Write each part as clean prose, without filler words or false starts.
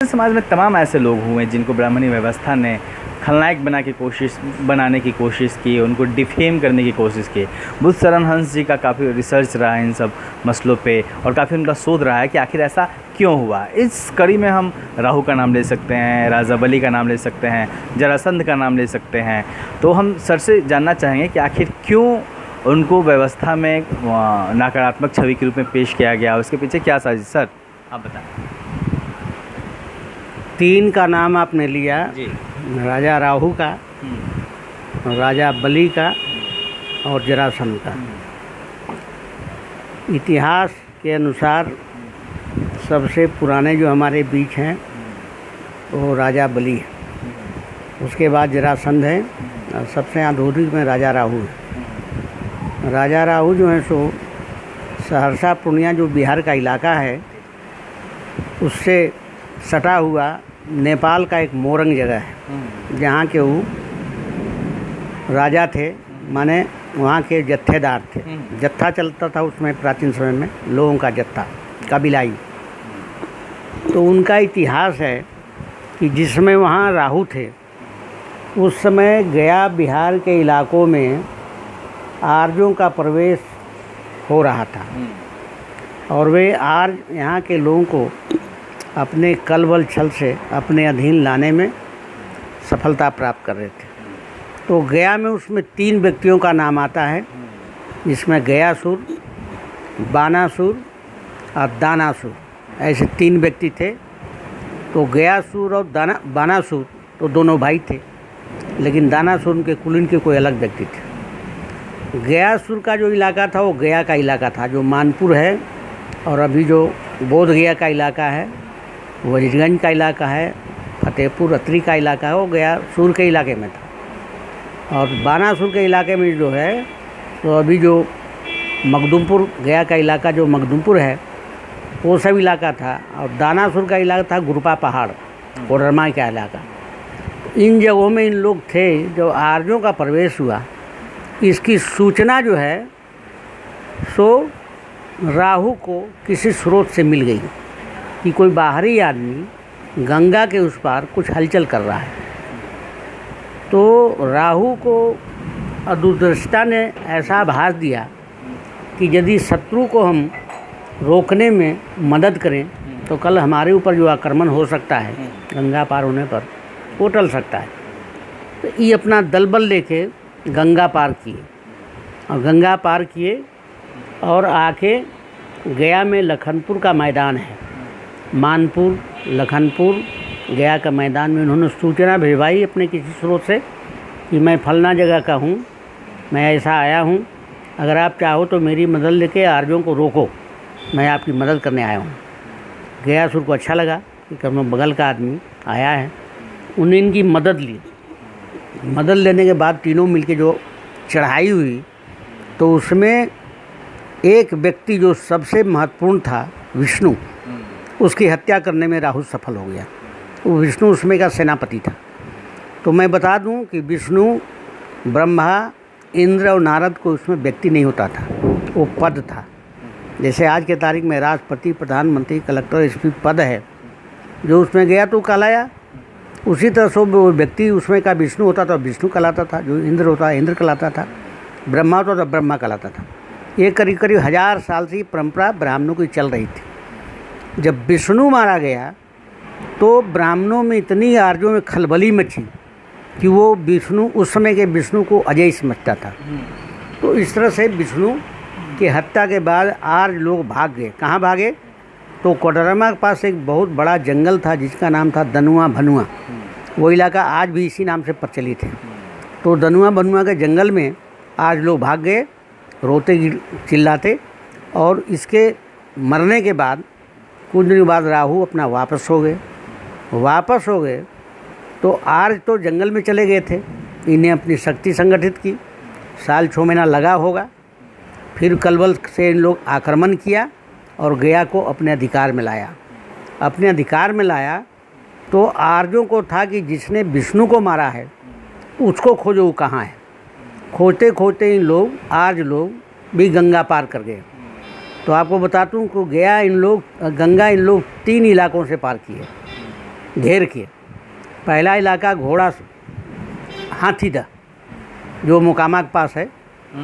समाज में तमाम ऐसे लोग हुए हैं जिनको ब्राह्मणी व्यवस्था ने खलनायक बनाने की कोशिश की, उनको डिफेम करने की कोशिश की। बुद्ध शरण हंस जी का काफ़ी रिसर्च रहा है इन सब मसलों पे और काफ़ी उनका शोध रहा है कि आखिर ऐसा क्यों हुआ। इस कड़ी में हम राहु का नाम ले सकते हैं, राजा बलि का नाम ले सकते हैं, जरासंध का नाम ले सकते हैं। तो हम सर से जानना चाहेंगे कि आखिर क्यों उनको व्यवस्था में नकारात्मक छवि के रूप में पेश किया गया, उसके पीछे क्या साजिश। सर आप बताएं। 3 का नाम आपने लिया जी। राजा राहु का, राजा बलि का और जरासंध का। इतिहास के अनुसार सबसे पुराने जो हमारे बीच हैं वो राजा बलि है, उसके बाद जरासंध है और सबसे आधुनिक में राजा राहु है। राजा राहु जो है सो सहरसा पूर्णिया जो बिहार का इलाका है उससे सटा हुआ नेपाल का एक मोरंग जगह है जहाँ के वो राजा थे, माने वहाँ के जत्थेदार थे। जत्था चलता था उसमें प्राचीन समय में, लोगों का जत्था, कबीलाई। तो उनका इतिहास है कि जिसमें वहाँ राहु थे उस समय गया बिहार के इलाकों में आर्यों का प्रवेश हो रहा था और वे आर्य यहाँ के लोगों को अपने कल बल छल से अपने अधीन लाने में सफलता प्राप्त कर रहे थे। तो गया में उसमें 3 व्यक्तियों का नाम आता है, जिसमें गयासुर, बानासुर और दानासुर, ऐसे 3 व्यक्ति थे। तो गयासुर और बानासुर तो दोनों भाई थे, लेकिन दानासुर उनके कुलीन के कोई अलग व्यक्ति थे। गयासुर का जो इलाका था वो गया का इलाका था, जो मानपुर है, और अभी जो बोध गया का इलाका है, वजीरगंज का इलाका है, फतेहपुर अतरी का इलाका है, वो गयासुर के इलाके में था। और बानासुर के इलाके में जो है तो अभी जो मखदुमपुर गया का इलाका जो मखदुमपुर है वो सब इलाका था। और दानासुर का इलाका था गुरपा पहाड़, कोडरमा का इलाका। इन जगहों में इन लोग थे। जो आर्यों का प्रवेश हुआ इसकी सूचना जो है सो राहु को किसी स्रोत से मिल गई कि कोई बाहरी आदमी गंगा के उस पार कुछ हलचल कर रहा है। तो राहु को दूरदर्शिता ने ऐसा आभास दिया कि यदि शत्रु को हम रोकने में मदद करें तो कल हमारे ऊपर जो आक्रमण हो सकता है गंगा पार होने पर वो टल सकता है। तो ये अपना दल बल लेके गंगा पार किए और गंगा पार किए और आके गया में लखनपुर का मैदान है, मानपुर लखनपुर गया का मैदान में उन्होंने सूचना भिजवाई अपने किसी स्रोत से कि मैं फलना जगह का हूँ, मैं ऐसा आया हूँ, अगर आप चाहो तो मेरी मदद लेके आर्यों को रोको, मैं आपकी मदद करने आया हूँ। गयासुर को अच्छा लगा कि कम बगल का आदमी आया है। उन्होंने इनकी मदद ली। मदद लेने के बाद तीनों मिलके जो चढ़ाई हुई तो उसमें एक व्यक्ति जो सबसे महत्वपूर्ण था, विष्णु, उसकी हत्या करने में राहु सफल हो गया। वो विष्णु उसमें का सेनापति था। तो मैं बता दूं कि विष्णु, ब्रह्मा, इंद्र और नारद को उसमें व्यक्ति नहीं होता था, वो पद था। जैसे आज के तारीख में राष्ट्रपति, प्रधानमंत्री, कलेक्टर, एसपी पद है, जो उसमें गया तो कहलाया। उसी तरह से वो व्यक्ति उसमें का विष्णु होता था, विष्णु कहलाता था। जो इंद्र होता इंद्र कहलाता था, ब्रह्मा होता था ब्रह्मा कहलाता था। ये करीब करीब 1000 साल से परंपरा ब्राह्मणों की चल रही थी। जब विष्णु मारा गया तो ब्राह्मणों में इतनी आर्यों में खलबली मची कि वो विष्णु, उस समय के विष्णु को अजय समझता था। तो इस तरह से विष्णु की हत्या के बाद आर्य लोग भाग गए। कहाँ भागे? तो कोडरमा के पास एक बहुत बड़ा जंगल था जिसका नाम था दनुआ भनुआ। वो इलाका आज भी इसी नाम से प्रचलित है। तो दनुआ भनुआ के जंगल में आज लोग भाग गए, रोते चिल्लाते। और इसके मरने के बाद कुछ दिनों बाद राहु अपना वापस हो गए। तो आर्य तो जंगल में चले गए थे, इन्हें अपनी शक्ति संगठित की, साल 6 महीना लगा होगा। फिर कलबल से इन लोग आक्रमण किया और गया को अपने अधिकार में लाया। तो आर्यों को था कि जिसने विष्णु को मारा है उसको खोजो, वो कहाँ है। खोजते खोजते इन लोग, आर्य लोग भी गंगा पार कर गए। तो आपको बताता हूँ कि गंगा इन लोग 3 इलाकों से पार किए। घेर के। पहला इलाका घोड़ा हाथीदह जो मोकामा के पास है,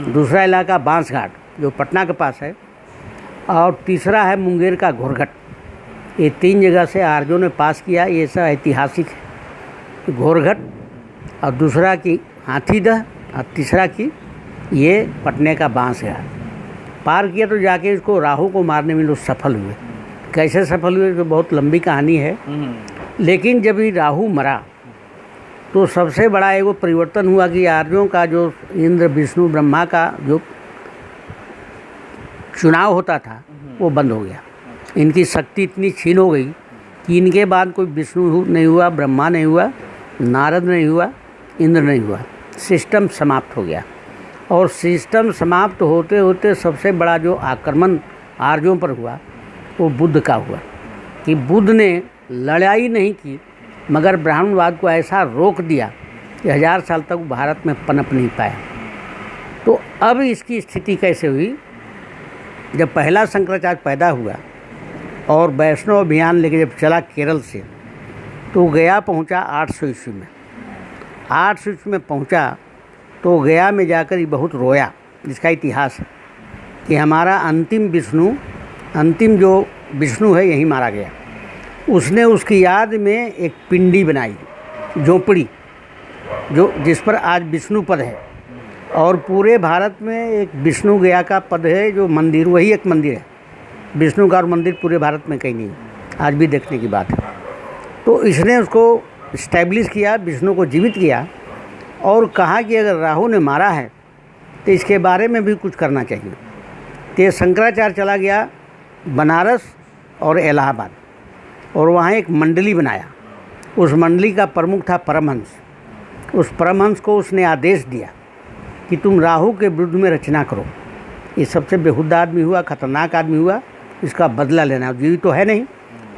दूसरा इलाका बांसघाट जो पटना के पास है, और तीसरा है मुंगेर का घोरघट। ये 3 जगह से आर्यों ने पास किया। ये सब ऐतिहासिक है, घोरघट और दूसरा की हाथीदह और तीसरा की ये पटने का बांसघाट पार किया। तो जाके इसको राहु को मारने में लोग सफल हुए। कैसे सफल हुए तो बहुत लंबी कहानी है, लेकिन जब ये राहु मरा तो सबसे बड़ा एगो परिवर्तन हुआ कि आर्यों का जो इंद्र विष्णु ब्रह्मा का जो चुनाव होता था वो बंद हो गया। इनकी शक्ति इतनी क्षीण हो गई कि इनके बाद कोई विष्णु नहीं हुआ, ब्रह्मा नहीं हुआ, नारद नहीं हुआ, इंद्र नहीं हुआ। सिस्टम समाप्त हो गया। और सिस्टम समाप्त होते होते सबसे बड़ा जो आक्रमण आर्यों पर हुआ वो बुद्ध का हुआ कि बुद्ध ने लड़ाई नहीं की मगर ब्राह्मणवाद को ऐसा रोक दिया कि 1000 साल तक भारत में पनप नहीं पाया। तो अब इसकी स्थिति कैसे हुई, जब पहला शंकराचार्य पैदा हुआ और वैष्णव अभियान लेके जब चला केरल से, तो गया पहुंचा 800 ईस्वी में। 800 ईस्वी में पहुंचा तो गया में जाकर ये बहुत रोया। जिसका इतिहास है कि हमारा अंतिम जो विष्णु है यहीं मारा गया। उसने उसकी याद में एक पिंडी बनाई, झोपड़ी, जो जिस पर आज विष्णु पद है। और पूरे भारत में एक विष्णु गया का पद है, जो मंदिर, वही एक मंदिर है। विष्णु का और मंदिर पूरे भारत में कहीं नहीं है, आज भी देखने की बात है। तो इसने उसको इस्टेब्लिश किया, विष्णु को जीवित किया और कहा कि अगर राहु ने मारा है तो इसके बारे में भी कुछ करना चाहिए। तो ये शंकराचार्य चला गया बनारस और इलाहाबाद और वहाँ एक मंडली बनाया। उस मंडली का प्रमुख था परमहंस। उस परमहंस को उसने आदेश दिया कि तुम राहु के विरुद्ध में रचना करो। ये सबसे बेहुदा आदमी हुआ, खतरनाक आदमी हुआ, इसका बदला लेना। जीवित तो है नहीं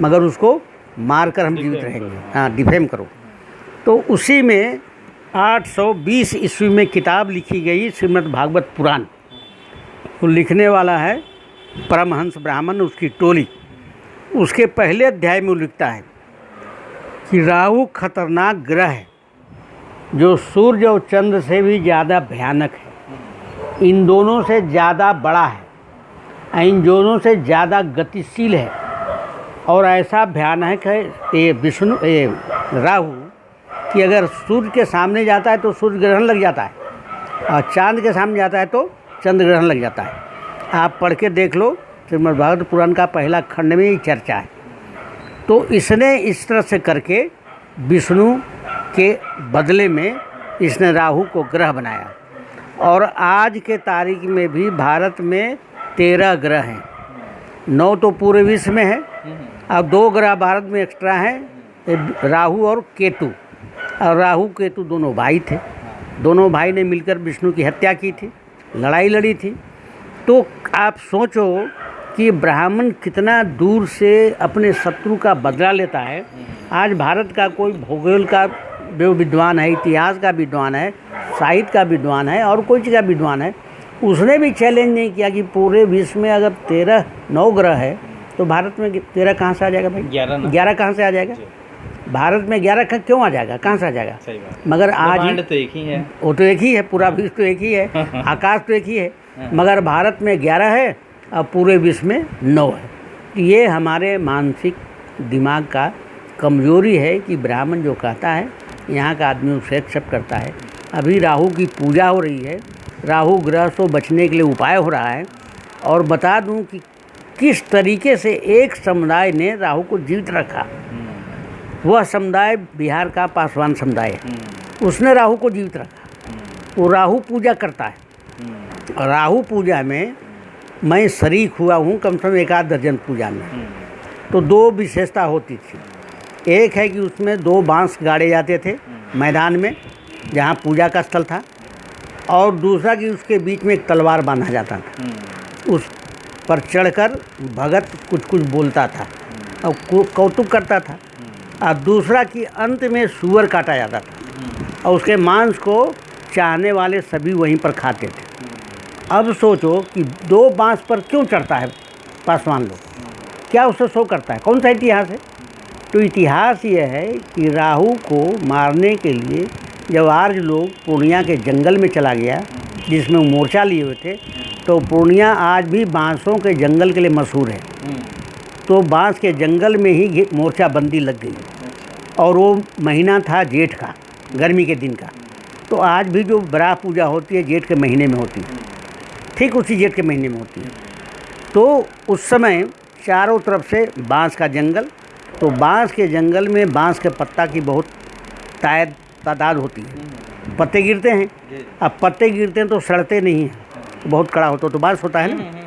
मगर उसको मार कर हम जीवित रहेंगे, हाँ, डिफेम करो। तो उसी में 820 ईस्वी में किताब लिखी गई श्रीमद् भागवत पुराण। तो लिखने वाला है परमहंस ब्राह्मण, उसकी टोली। उसके पहले अध्याय में लिखता है कि राहु खतरनाक ग्रह है जो सूर्य और चंद्र से भी ज़्यादा भयानक है, इन दोनों से ज़्यादा बड़ा है, इन दोनों से ज़्यादा गतिशील है और ऐसा भयानक है ये राहु कि अगर सूर्य के सामने जाता है तो सूर्य ग्रहण लग जाता है और चांद के सामने जाता है तो चंद्र ग्रहण लग जाता है। आप पढ़ के देख लो, श्रीमद् भागवत पुराण का पहला खंड में ही चर्चा है। तो इसने इस तरह से करके विष्णु के बदले में इसने राहु को ग्रह बनाया। और आज के तारीख में भी भारत में 13 ग्रह हैं। 9 तो पूरे विश्व में है, अब 2 ग्रह भारत में एक्स्ट्रा हैं, राहु और केतु। और राहु केतु दोनों भाई थे। दोनों भाई ने मिलकर विष्णु की हत्या की थी, लड़ाई लड़ी थी। तो आप सोचो कि ब्राह्मण कितना दूर से अपने शत्रु का बदला लेता है। आज भारत का कोई भूगोल का जो विद्वान है, इतिहास का विद्वान है, साहित्य का विद्वान है और कोई चीज़ का विद्वान है, उसने भी चैलेंज नहीं किया कि पूरे विश्व में अगर 9 ग्रह है तो भारत में 13 कहाँ से आ जाएगा भाई? 11 कहाँ से आ जाएगा? भारत में 11 क्यों आ जाएगा? कहाँ से आ जाएगा? मगर आज तो एक ही है, वो तो एक ही है, पूरा विश्व तो एक ही है, आकाश तो एक ही है, मगर भारत में 11 है और पूरे विश्व में 9 है। ये हमारे मानसिक दिमाग का कमजोरी है कि ब्राह्मण जो कहता है यहाँ का आदमी उसे एक्सेप्ट करता है। अभी राहु की पूजा हो रही है, राहु ग्रह से बचने के लिए उपाय हो रहा है। और बता दूं कि किस तरीके से एक समुदाय ने राहु को जीवित रखा। वह समुदाय बिहार का पासवान समुदाय है, उसने राहु को जीवित रखा। वो राहु पूजा करता है। राहु पूजा में मैं शरीक हुआ हूँ कम से कम 1 दर्जन पूजा में। तो 2 विशेषता होती थी। एक है कि उसमें 2 बांस गाड़े जाते थे मैदान में जहाँ पूजा का स्थल था, और दूसरा कि उसके बीच में एक तलवार बांधा जाता था। उस पर चढ़कर भगत कुछ कुछ बोलता था और कौतुक करता था। और दूसरा कि अंत में सूअर काटा जाता था और उसके मांस को चाहने वाले सभी वहीं पर खाते थे। अब सोचो कि 2 बांस पर क्यों चढ़ता है पासवान लोग? क्या उससे शो करता है? कौन सा इतिहास है? तो इतिहास यह है कि राहु को मारने के लिए जब आर्य लोग पूर्णिया के जंगल में चला गया, जिसमें वो मोर्चा लिए हुए थे, तो पूर्णिया आज भी बांसों के जंगल के लिए मशहूर है। तो बांस के जंगल में ही मोर्चा बंदी लग गई, और वो महीना था जेठ का, गर्मी के दिन का। तो आज भी जो बराह पूजा होती है जेठ के महीने में होती है, ठीक उसी जेठ के महीने में होती है। तो उस समय चारों तरफ से बांस का जंगल, तो बांस के जंगल में बांस के पत्ता की बहुत तादाद होती है। पत्ते गिरते हैं, अब पत्ते गिरते हैं तो सड़ते नहीं हैं, बहुत कड़ा होता तो बांस होता है ना।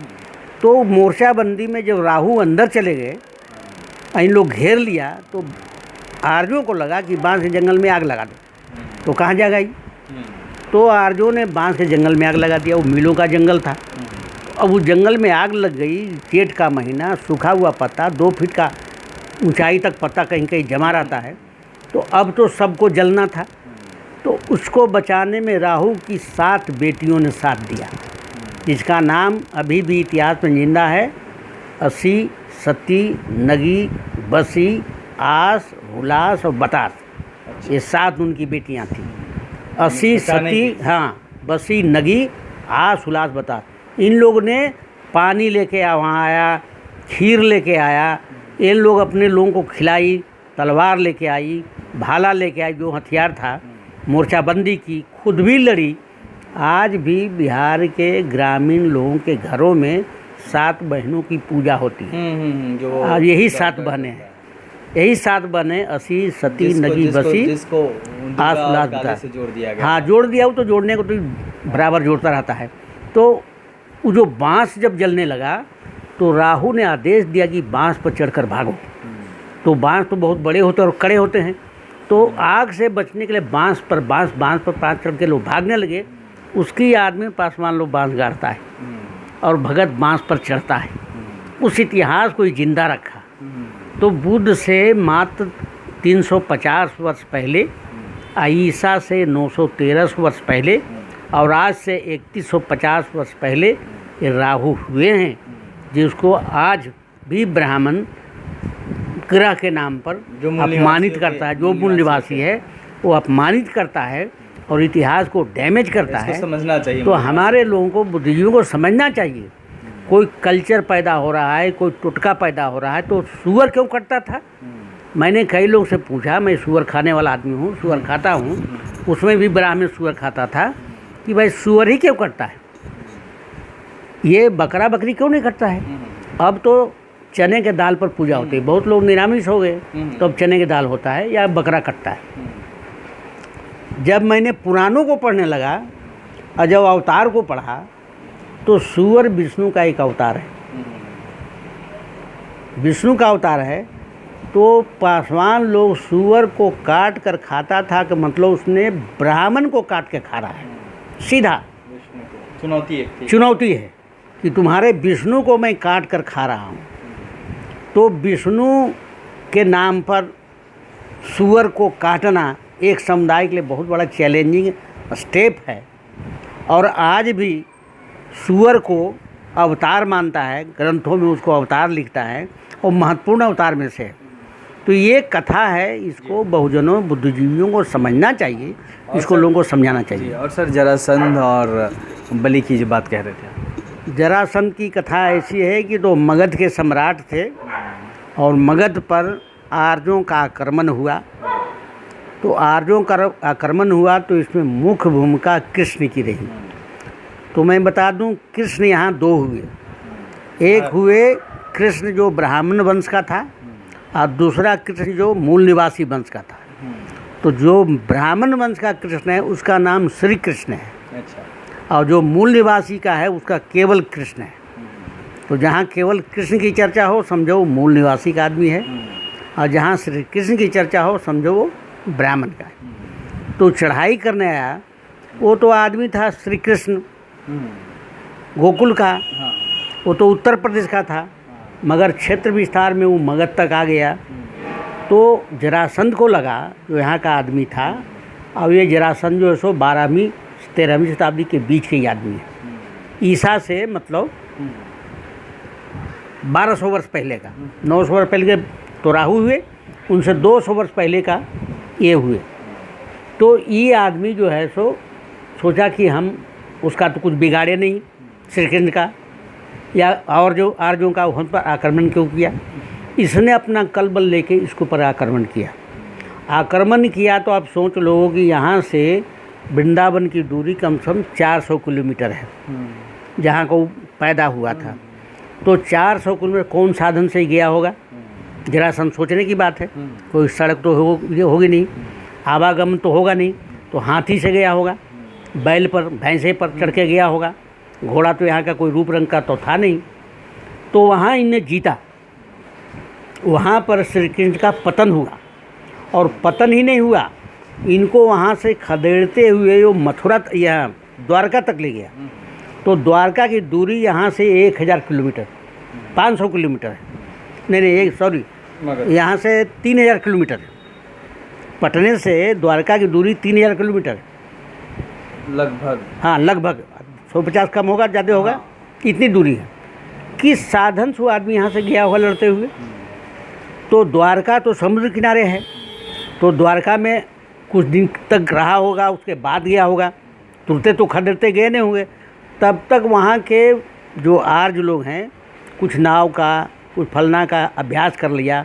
तो मोर्चाबंदी में जब राहु अंदर चले गए, इन लोग घेर लिया, तो आर्यों को लगा कि बांस के जंगल में आग लगा दो, तो कहाँ जा गई। तो आर्यों ने बांस के जंगल में आग लगा दिया। वो मिलों का जंगल था, अब उस जंगल में आग लग गई। जेठ का महीना, सूखा हुआ पत्ता, 2 फीट का ऊंचाई तक पत्ता कहीं कहीं जमा रहता है, तो अब तो सबको जलना था। तो उसको बचाने में राहु की 7 बेटियों ने साथ दिया, जिसका नाम अभी भी इतिहास में जिंदा है। असी, सती, नगी, बसी, आस, हुलास और बतास, ये 7 उनकी बेटियां थीं। असी, सती, हाँ, बसी, नगी, आस, हुलास, बतास। इन लोगों ने पानी लेके वहाँ आया, खीर लेके आया, इन लोग अपने लोगों को खिलाई, तलवार लेके आई, भाला लेके आई, जो हथियार था, मोर्चाबंदी की, खुद भी लड़ी। आज भी बिहार के ग्रामीण लोगों के घरों में 7 बहनों की पूजा होती है। जो आज यही 7 बहनें हैं, यही 7 बहनें, असी, सती, नगी, बसी, आस, हुलास, बतास से जोड़ दिया गया। हाँ, जोड़ दिया। वो तो जोड़ने को तो बराबर जोड़ता रहता है। तो वो जो बांस जब जलने लगा, तो राहु ने आदेश दिया कि बांस पर चढ़कर भागो। तो बांस तो बहुत बड़े होते हैं और कड़े होते हैं, तो आग से बचने के लिए बांस पर चढ़ के लोग भागने लगे। उसकी याद में पासवान लोग बांस गाड़ता है और भगत बांस पर चढ़ता है। उस इतिहास को जिंदा रखा। तो बुद्ध से मात्र 350 वर्ष पहले, ईसा से 913 वर्ष पहले, और आज से 3150 वर्ष पहले ये राहु हुए हैं, जिसको आज भी ब्राह्मण ग्रह के नाम पर अपमानित करता है। जो मूल निवासी है वो अपमानित करता है और इतिहास को डैमेज करता है। समझना चाहिए। तो हमारे लोगों को, बुद्धिजीवियों को समझना चाहिए, कोई कल्चर पैदा हो रहा है, कोई टुटका पैदा हो रहा है, तो सुअर क्यों कटता था। मैंने कई लोग से पूछा, मैं सुअर खाने वाला आदमी हूँ, सुअर खाता हूँ, उसमें भी ब्राह्मण सुअर खाता था, कि भाई सुअर ही क्यों कटता है, ये बकरा बकरी क्यों नहीं कटता है। अब तो चने के दाल पर पूजा होती है, बहुत लोग निरामिष हो गए, तो अब चने के दाल होता है या बकरा कटता है। जब मैंने पुराणों को पढ़ने लगा और जब अवतार को पढ़ा, तो सुअर विष्णु का एक अवतार है, विष्णु का अवतार है। तो पासवान लोग सुअर को काट कर खाता था, कि मतलब उसने ब्राह्मण को काट के खा रहा है। सीधा चुनौती है कि तुम्हारे विष्णु को मैं काट कर खा रहा हूँ। तो विष्णु के नाम पर सुअर को काटना एक समुदाय के लिए बहुत बड़ा चैलेंजिंग स्टेप है। और आज भी सुअर को अवतार मानता है, ग्रंथों में उसको अवतार लिखता है, और महत्वपूर्ण अवतार में से। तो ये कथा है, इसको बहुजनों, बुद्धिजीवियों को समझना चाहिए, इसको लोगों को समझाना चाहिए। और सर, जरासंध और बलि की जो बात कह रहे थे, जरासंध की कथा ऐसी है कि तो मगध के सम्राट थे, और मगध पर आर्यों का आक्रमण हुआ। तो आर्यों का आक्रमण हुआ, तो इसमें मुख्य भूमिका कृष्ण की रही। तो मैं बता दूं, कृष्ण यहाँ 2 हुए। एक हुए कृष्ण जो ब्राह्मण वंश का था, और दूसरा कृष्ण जो मूल निवासी वंश का था। तो जो ब्राह्मण वंश का कृष्ण है उसका नाम श्री कृष्ण है। अच्छा। और जो मूल निवासी का है उसका केवल कृष्ण है। तो जहाँ केवल कृष्ण की चर्चा हो, समझो वो मूल निवासी का आदमी है, और जहाँ श्री कृष्ण की चर्चा हो, समझो वो ब्राह्मण का है। तो चढ़ाई करने आया वो तो आदमी था श्री कृष्ण, गोकुल का। वो तो उत्तर प्रदेश का था, मगर क्षेत्र विस्तार में वो मगध तक आ गया। तो जरासंध को लगा, जो यहाँ का आदमी था, और ये जरासंध जो है सो 12वीं 13वीं शताब्दी के बीच के आदमी है। ईसा से मतलब 1200 वर्ष पहले का, 900 वर्ष पहले के तो राहु हुए, उनसे 200 वर्ष पहले का ये हुए। तो ये आदमी जो है सो सोचा कि हम उसका तो कुछ बिगाड़े नहीं श्री कृष्ण का या और जो आर्यों का उन पर आक्रमण क्यों किया। इसने अपना कल बल लेके इसके ऊपर आक्रमण किया। आक्रमण किया तो आप सोच लो कि यहाँ से वृंदावन की दूरी कम से कम 400 किलोमीटर है जहाँ को पैदा हुआ था। तो 400 किलोमीटर कौन साधन से गया होगा, जरासंध सोचने की बात है। कोई सड़क तो होगी नहीं, आवागमन तो होगा नहीं, तो हाथी से गया होगा, बैल पर भैंसे पर चढ़ के गया होगा। घोड़ा तो यहाँ का कोई रूप रंग का तो था नहीं। तो वहाँ इन्हें जीता, वहाँ पर श्री कृष्ण का पतन हुआ। और पतन ही नहीं हुआ, इनको वहाँ से खदेड़ते हुए वो मथुरा या द्वारका तक ले गया। तो द्वारका की दूरी यहाँ से 1000 किलोमीटर 500 किलोमीटर है, नहीं यहाँ से 3000 किलोमीटर है। पटने से द्वारका की दूरी 3000 किलोमीटर लगभग। हाँ लगभग 150 कम होगा ज़्यादा होगा, इतनी दूरी है। किस साधन से वो आदमी यहाँ से गया होगा लड़ते हुए। तो द्वारका तो समुद्र किनारे है, तो द्वारका में कुछ दिन तक रहा होगा, उसके बाद गया होगा। तुरते तो खदेड़ते गए नहीं होंगे। तब तक वहाँ के जो आर्य लोग हैं कुछ नाव का कुछ फलना का अभ्यास कर लिया।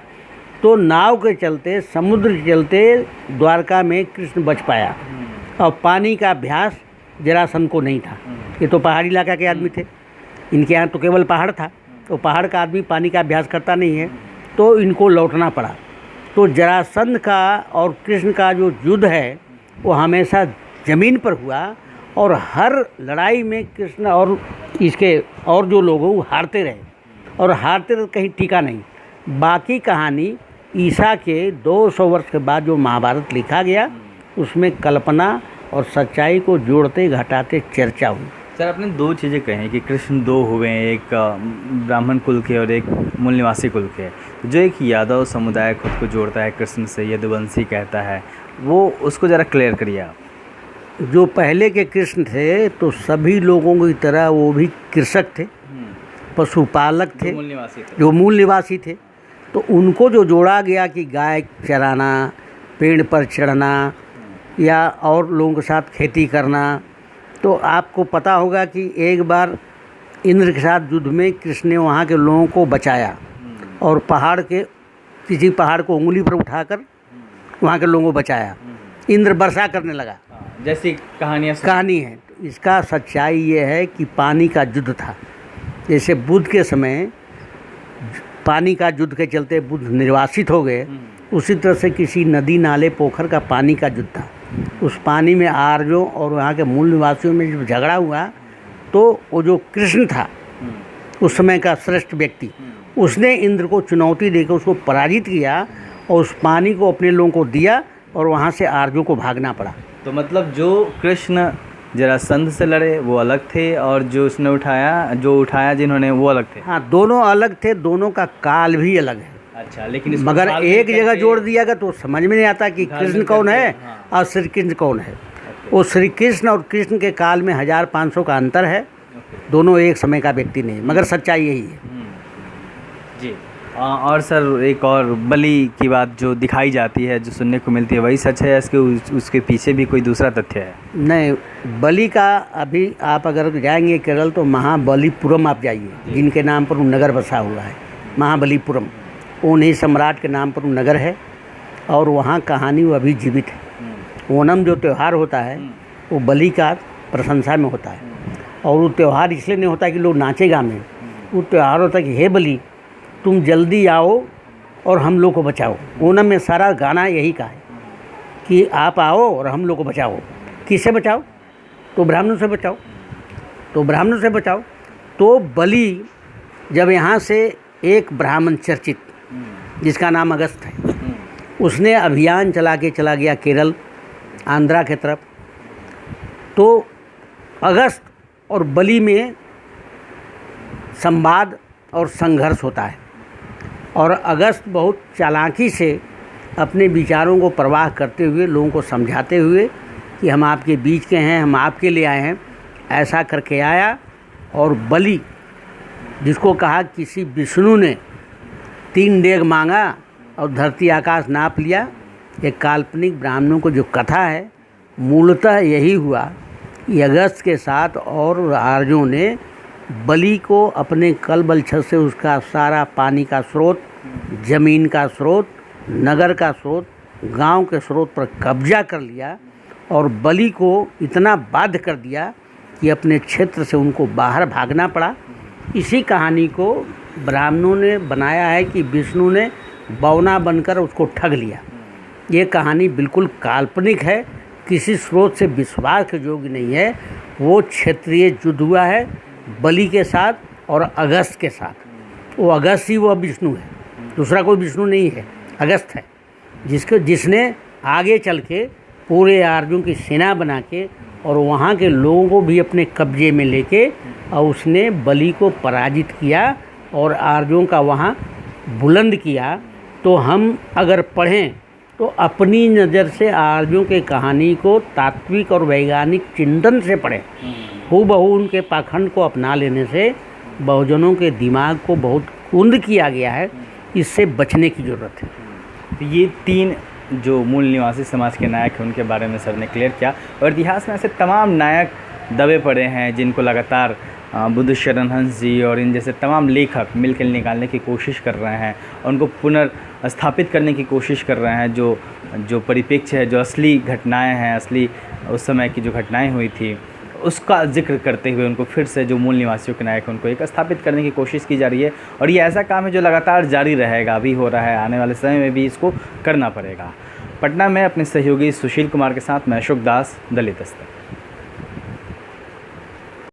तो नाव के चलते समुद्र के चलते द्वारका में कृष्ण बच पाया। और पानी का अभ्यास जरासंध को नहीं था। ये तो पहाड़ी इलाका के आदमी थे, इनके यहाँ तो केवल पहाड़ था। तो पहाड़ का आदमी पानी का अभ्यास करता नहीं है, तो इनको लौटना पड़ा। तो जरासंध का और कृष्ण का जो युद्ध है वो हमेशा ज़मीन पर हुआ। और हर लड़ाई में कृष्ण और इसके और जो लोग वो हारते रहे, और हारते रहे कहीं टिका नहीं। बाकी कहानी ईसा के 200 वर्ष के बाद जो महाभारत लिखा गया उसमें कल्पना और सच्चाई को जोड़ते घटाते चर्चा हुई। सर आपने दो चीज़ें कही कि कृष्ण दो हुए, एक ब्राह्मण कुल के और एक मूल निवासी कुल के। जो एक यादव समुदाय खुद को जोड़ता है कृष्ण से, यदुवंशी कहता है, वो उसको ज़रा क्लियर करिए आप। जो पहले के कृष्ण थे तो सभी लोगों की तरह वो भी कृषक थे, पशुपालक थे, जो मूल निवासी थे। तो उनको जो जोड़ा गया कि गाय चराना, पेड़ पर चढ़ना या और लोगों के साथ खेती करना। तो आपको पता होगा कि एक बार इंद्र के साथ युद्ध में कृष्ण ने वहाँ के लोगों को बचाया और पहाड़ के किसी पहाड़ को उंगली पर उठाकर वहाँ के लोगों को बचाया। इंद्र वर्षा करने लगा, जैसी कहानी है। तो इसका सच्चाई ये है कि पानी का युद्ध था। जैसे बुद्ध के समय पानी का युद्ध के चलते बुद्ध निर्वासित हो गए, उसी तरह से किसी नदी नाले पोखर का पानी का युद्ध था। उस पानी में आर्यों और वहाँ के मूल निवासियों में जब झगड़ा हुआ तो वो जो कृष्ण था उस समय का श्रेष्ठ व्यक्ति, उसने इंद्र को चुनौती देकर उसको पराजित किया और उस पानी को अपने लोगों को दिया और वहाँ से आर्यों को भागना पड़ा। तो मतलब जो कृष्ण जरासंध से लड़े वो अलग थे और जो उसने उठाया जिन्होंने वो अलग थे। हाँ, दोनों अलग थे, दोनों का काल भी अलग है। अच्छा, लेकिन मगर एक जगह जोड़ दिया गया तो समझ में नहीं आता कि कृष्ण कौन है और श्री कृष्ण कौन है। वो श्री कृष्ण और कृष्ण के काल में 1500 का अंतर है। दोनों एक समय का व्यक्ति नहीं, मगर सच्चाई यही है जी। और सर एक और बलि की बात जो दिखाई जाती है, जो सुनने को मिलती है, वही सच है? इसके उसके पीछे भी कोई दूसरा तथ्य है? नहीं, बलि का अभी आप अगर जाएंगे केरल तो महाबलीपुरम आप जाइए, जिनके नाम पर वो नगर बसा हुआ है महाबलीपुरम। उन्हीं सम्राट के नाम पर वो नगर है और वहाँ कहानी वो अभी जीवित है। ओणम जो त्यौहार होता है वो बलि का प्रशंसा में होता है। और वो त्यौहार इसलिए नहीं होता कि लोग नाचे गाने, वो त्यौहार होता है कि हे बलि तुम जल्दी आओ और हम लोग को बचाओ। ओणम में सारा गाना यही का है कि आप आओ और हम लोग को बचाओ। किससे बचाओ? तो ब्राह्मणों से बचाओ, तो ब्राह्मणों से बचाओ। तो बलि जब यहाँ से एक ब्राह्मण चर्चित जिसका नाम अगस्त है, उसने अभियान चला गया केरल आंध्रा के तरफ। तो अगस्त और बलि में संवाद और संघर्ष होता है और अगस्त बहुत चालाकी से अपने विचारों को प्रवाह करते हुए लोगों को समझाते हुए कि हम आपके बीच के हैं, हम आपके लिए आए हैं, ऐसा करके आया। और बलि जिसको कहा किसी विष्णु ने 3 डेग मांगा और धरती आकाश नाप लिया। एक काल्पनिक ब्राह्मणों को जो कथा है, मूलतः यही हुआ कि अगस्त के साथ और आर्यों ने बलि को अपने कलबल छत से उसका सारा पानी का स्रोत, ज़मीन का स्रोत, नगर का स्रोत, गांव के स्रोत पर कब्जा कर लिया और बलि को इतना बाध्य कर दिया कि अपने क्षेत्र से उनको बाहर भागना पड़ा। इसी कहानी को ब्राह्मणों ने बनाया है कि विष्णु ने बौना बनकर उसको ठग लिया। ये कहानी बिल्कुल काल्पनिक है, किसी स्रोत से विश्वास के योग्य नहीं है। वो क्षेत्रीय युद्ध हुआ है बलि के साथ और अगस्त के साथ। वो अगस्त ही वो विष्णु है, दूसरा कोई विष्णु नहीं है, अगस्त है, जिसने आगे चल के पूरे आर्यों की सेना बना के और वहाँ के लोगों को भी अपने कब्जे में लेके और उसने बलि को पराजित किया और आर्यों का वहाँ बुलंद किया। तो हम अगर पढ़ें तो अपनी नज़र से आर्यों के कहानी को तात्विक और वैज्ञानिक चिंतन से पढ़ें। हूबहू उनके पाखंड को अपना लेने से बहुजनों के दिमाग को बहुत कुंद किया गया है। इससे बचने की ज़रूरत है। तो ये 3 जो मूल निवासी समाज के नायक हैं उनके बारे में सर ने क्लियर किया, और इतिहास में ऐसे तमाम नायक दबे पड़े हैं जिनको लगातार बुद्ध शरण हंस जी और इन जैसे तमाम लेखक मिलकर निकालने की कोशिश कर रहे हैं, उनको पुनर्स्थापित करने की कोशिश कर रहे हैं। जो परिप्रेक्ष्य है, जो असली घटनाएं हैं, असली उस समय की जो घटनाएं हुई थी उसका जिक्र करते हुए उनको फिर से जो मूल निवासियों के नायक उनको एक स्थापित करने की कोशिश की जा रही है। और ये ऐसा काम है जो लगातार जारी रहेगा, अभी हो रहा है, आने वाले समय में भी इसको करना पड़ेगा। पटना में अपने सहयोगी सुशील कुमार के साथ मैं अशोक दास, दलित दस्तक।